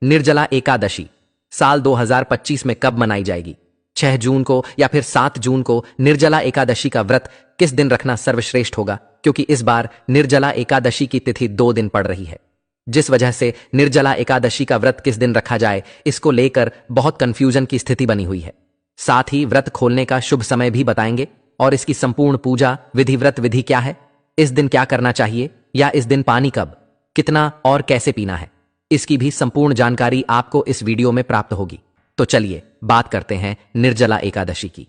निर्जला एकादशी साल 2025 में कब मनाई जाएगी? 6 जून को या फिर 7 जून को निर्जला एकादशी का व्रत किस दिन रखना सर्वश्रेष्ठ होगा? क्योंकि इस बार निर्जला एकादशी की तिथि 2 दिन पड़ रही है, जिस वजह से निर्जला एकादशी का व्रत किस दिन रखा जाए इसको लेकर बहुत कंफ्यूजन की स्थिति बनी हुई है। साथ ही व्रत खोलने का शुभ समय भी बताएंगे और इसकी संपूर्ण पूजा विधि व्रत विधि क्या है, इस दिन क्या करना चाहिए या इस दिन पानी कब, कितना और कैसे पीना है, इसकी भी संपूर्ण जानकारी आपको इस वीडियो में प्राप्त होगी। तो चलिए बात करते हैं निर्जला एकादशी की।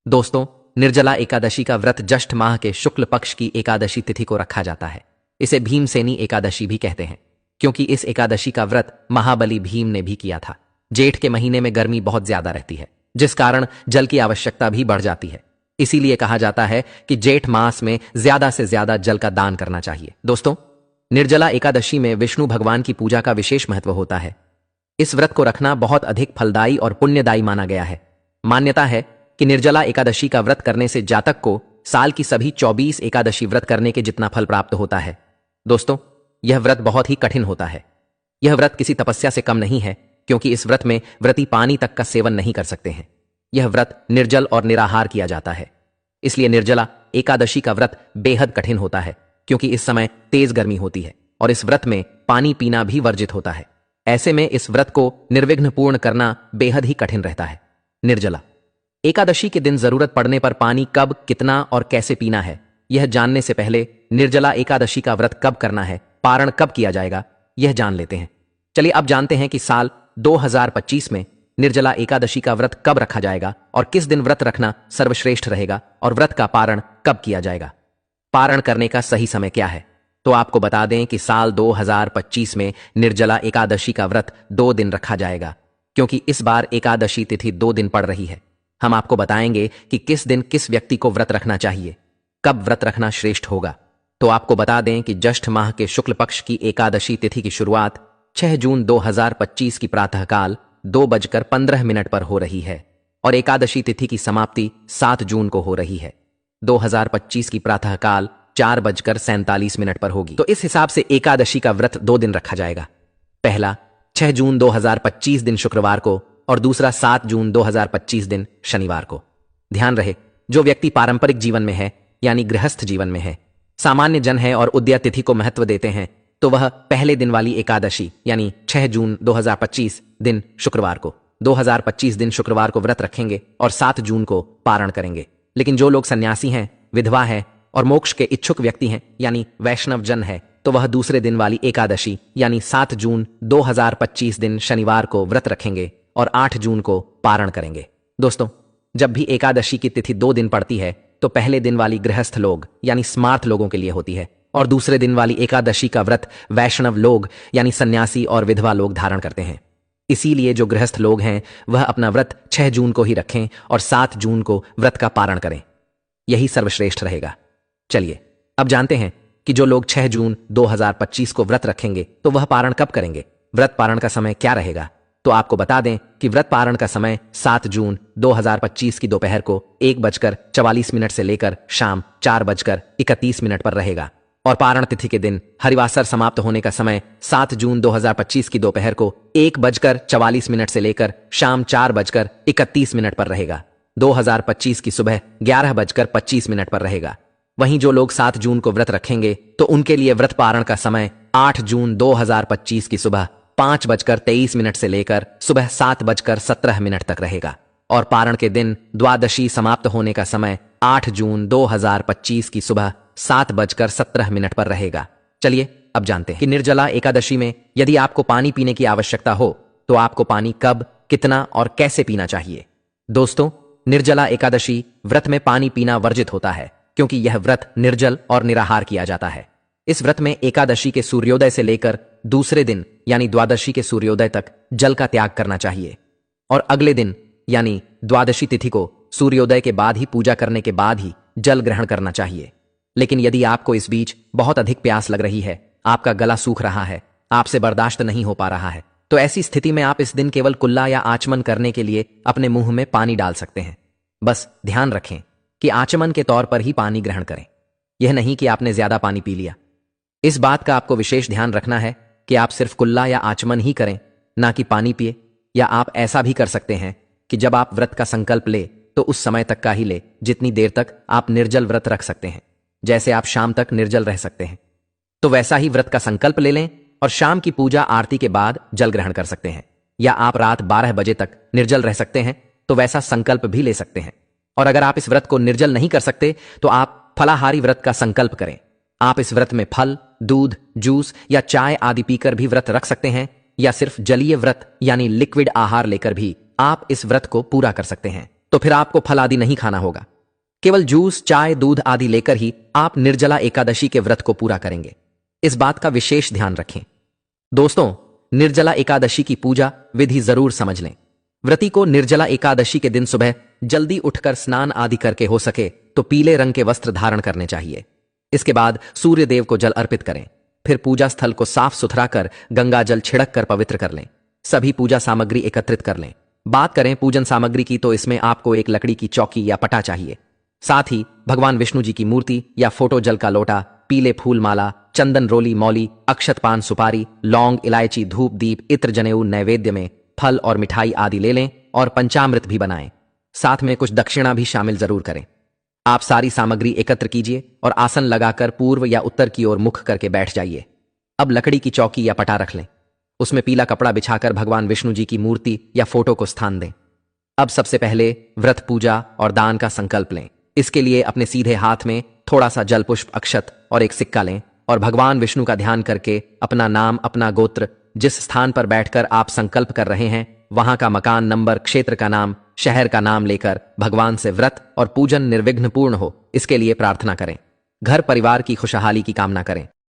दोस्तों, निर्जला एकादशी का व्रत ज्येष्ठ माह के शुक्ल पक्ष की एकादशी तिथि को रखा जाता है। इसे भीमसेनी एकादशी भी कहते हैं, क्योंकि इस एकादशी का व्रत महाबली भीम ने भी किया था। जेठ के महीने में गर्मी बहुत ज्यादा रहती है, जिस कारण जल की आवश्यकता भी बढ़ जाती है। इसीलिए कहा जाता है कि जेठ मास में ज्यादा से ज्यादा जल का दान करना चाहिए। दोस्तों, निर्जला एकादशी में विष्णु भगवान की पूजा का विशेष महत्व होता है। इस व्रत को रखना बहुत अधिक फलदायी और पुण्यदायी माना गया है। मान्यता है कि निर्जला एकादशी का व्रत करने से जातक को साल की सभी 24 एकादशी व्रत करने के जितना फल प्राप्त होता है। दोस्तों, यह व्रत बहुत ही कठिन होता है। यह व्रत किसी तपस्या से कम नहीं है, क्योंकि इस व्रत में व्रती पानी तक का सेवन नहीं कर सकते हैं। यह व्रत निर्जल और निराहार किया जाता है। इसलिए निर्जला एकादशी का व्रत बेहद कठिन होता है, क्योंकि इस समय तेज गर्मी होती है और इस व्रत में पानी पीना भी वर्जित होता है। ऐसे में इस व्रत को निर्विघ्न पूर्ण करना बेहद ही कठिन रहता है। निर्जला एकादशी के दिन जरूरत पड़ने पर पानी कब, कितना और कैसे पीना है, यह जानने से पहले निर्जला एकादशी का व्रत कब करना है, पारण कब किया जाएगा, यह जान लेते हैं। चलिए अब जानते हैं कि साल 2025 में निर्जला एकादशी का व्रत कब रखा जाएगा और किस दिन व्रत रखना सर्वश्रेष्ठ रहेगा और व्रत का पारण कब किया जाएगा। पारण करने का सही समय क्या है? तो आपको बता दें कि साल 2025 में निर्जला एकादशी का व्रत 2 दिन रखा जाएगा, क्योंकि इस बार एकादशी तिथि 2 दिन पड़ रही है। हम आपको बताएंगे कि किस दिन किस व्यक्ति को व्रत रखना चाहिए, कब व्रत रखना श्रेष्ठ होगा। तो आपको बता दें कि ज्येष्ठ माह के शुक्ल पक्ष की एकादशी तिथि की शुरुआत 6 जून 2025 की प्रातःकाल 2:15 पर हो रही है और एकादशी तिथि की समाप्ति 7 जून को हो रही है। 2025 की प्रातःकाल 4:47 पर होगी। तो इस हिसाब से एकादशी का व्रत 2 दिन रखा जाएगा। पहला 6 जून 2025 दिन शुक्रवार को और दूसरा 7 जून 2025 दिन शनिवार को। ध्यान रहे, जो व्यक्ति पारंपरिक जीवन में है यानी गृहस्थ जीवन में है, सामान्य जन है और उदया तिथि को महत्व देते हैं, तो वह पहले दिन वाली एकादशी यानी 6 जून 2025 दिन शुक्रवार को 2025 दिन शुक्रवार को व्रत रखेंगे और 7 जून को पारण करेंगे। लेकिन जो लोग सन्यासी हैं, विधवा हैं और मोक्ष के इच्छुक व्यक्ति हैं यानी वैष्णव जन है, तो वह दूसरे दिन वाली एकादशी यानी 7 जून 2025 दिन शनिवार को व्रत रखेंगे और 8 जून को पारण करेंगे। दोस्तों, जब भी एकादशी की तिथि 2 दिन पड़ती है तो पहले दिन वाली गृहस्थ लोग यानी स्मार्त लोगों के लिए होती है और दूसरे दिन वाली एकादशी का व्रत वैष्णव लोग यानी सन्यासी और विधवा लोग धारण करते हैं। इसीलिए जो गृहस्थ लोग हैं वह अपना व्रत 6 जून को ही रखें और 7 जून को व्रत का पारण करें, यही सर्वश्रेष्ठ रहेगा। चलिए अब जानते हैं कि जो लोग 6 जून 2025 को व्रत रखेंगे तो वह पारण कब करेंगे, व्रत पारण का समय क्या रहेगा। तो आपको बता दें कि व्रत पारण का समय 7 जून 2025 की दोपहर को 1:44 से लेकर शाम 4:31 पर रहेगा और पारण तिथि के दिन हरिवासर समाप्त होने का समय 7 जून 2025 की दोपहर को 1:44 से लेकर शाम 4:31 पर रहेगा। 2025 की सुबह 11:25 पर रहेगा। वहीं जो लोग 7 जून को व्रत रखेंगे तो उनके लिए व्रत पारण का समय 8 जून 2025 की सुबह 5:23 से लेकर सुबह 7:17 तक रहेगा और पारण के दिन द्वादशी समाप्त होने का समय 8 जून 2025 की सुबह 7:17 पर रहेगा। चलिए अब जानते हैं कि निर्जला एकादशी में यदि आपको पानी पीने की आवश्यकता हो तो आपको पानी कब, कितना और कैसे पीना चाहिए। दोस्तों, निर्जला एकादशी व्रत में पानी पीना वर्जित होता है, क्योंकि यह व्रत निर्जल और निराहार किया जाता है। इस व्रत में एकादशी के सूर्योदय से लेकर दूसरे दिन यानी द्वादशी के सूर्योदय तक जल का त्याग करना चाहिए और अगले दिन यानी द्वादशी तिथि को सूर्योदय के बाद ही पूजा करने के बाद ही जल ग्रहण करना चाहिए। लेकिन यदि आपको इस बीच बहुत अधिक प्यास लग रही है, आपका गला सूख रहा है, आपसे बर्दाश्त नहीं हो पा रहा है, तो ऐसी स्थिति में आप इस दिन केवल कुल्ला या आचमन करने के लिए अपने मुंह में पानी डाल सकते हैं। बस ध्यान रखें कि आचमन के तौर पर ही पानी ग्रहण करें, यह नहीं कि आपने ज्यादा पानी पी लिया। इस बात का आपको विशेष ध्यान रखना है कि आप सिर्फ कुल्ला या आचमन ही करें, ना कि पानी पिए। या आप ऐसा भी कर सकते हैं कि जब आप व्रत का संकल्प ले तो उस समय तक का ही ले जितनी देर तक आप निर्जल व्रत रख सकते हैं। जैसे आप शाम तक निर्जल रह सकते हैं तो वैसा ही व्रत का संकल्प ले लें और शाम की पूजा आरती के बाद जल ग्रहण कर सकते हैं। या आप रात 12 बजे तक निर्जल रह सकते हैं तो वैसा संकल्प भी ले सकते हैं। और अगर आप इस व्रत को निर्जल नहीं कर सकते तो आप फलाहारी व्रत का संकल्प करें। आप इस व्रत में फल, दूध, जूस या चाय आदि पीकर भी व्रत रख सकते हैं, या सिर्फ जलीय व्रत यानी लिक्विड आहार लेकर भी आप इस व्रत को पूरा कर सकते हैं। तो फिर आपको फल आदि नहीं खाना होगा। केवल जूस, चाय, दूध आदि लेकर ही आप निर्जला एकादशी के व्रत को पूरा करेंगे। इस बात का विशेष ध्यान रखें। दोस्तों, निर्जला एकादशी की पूजा विधि जरूर समझ लें। व्रती को निर्जला एकादशी के दिन सुबह जल्दी उठकर स्नान आदि करके हो सके तो पीले रंग के वस्त्र धारण करने चाहिए। इसके बाद सूर्य देव को जल अर्पित करें। फिर पूजा स्थल को साफ सुथरा कर गंगा जल छिड़क कर पवित्र कर लें। सभी पूजा सामग्री एकत्रित कर लें। बात करें पूजन सामग्री की तो इसमें आपको एक लकड़ी की चौकी या पटा चाहिए। साथ ही भगवान विष्णु जी की मूर्ति या फोटो, जल का लोटा, पीले फूल माला, चंदन रोली मौली, अक्षत पान सुपारी, लौंग, इलायची, धूप, दीप, इत्र, जनेऊ, नैवेद्य में फल और मिठाई आदि ले लें और पंचामृत भी बनाएं। साथ में कुछ दक्षिणा भी शामिल जरूर करें। आप सारी सामग्री एकत्र कीजिए और आसन लगाकर पूर्व या उत्तर की ओर मुख करके बैठ जाइए। अब लकड़ी की चौकी या पटा रख लें। उसमें पीला कपड़ा बिछाकर भगवान विष्णु जी की मूर्ति या फोटो को स्थान दें। अब सबसे पहले व्रत, पूजा और दान का संकल्प लें। इसके लिए अपने सीधे हाथ में थोड़ा सा जल, पुष्प, अक्षत और एक सिक्का लें और भगवान विष्णु का ध्यान करके अपना नाम, अपना गोत्र, जिस स्थान पर बैठकर आप संकल्प कर रहे हैं वहां का मकान नंबर, क्षेत्र का नाम, शहर का नाम लेकर भगवान से व्रत और पूजन निर्विघ्न पूर्ण हो इसके लिए प्रार्थना करें। घर परिवार की खुशहाली की कामना करें।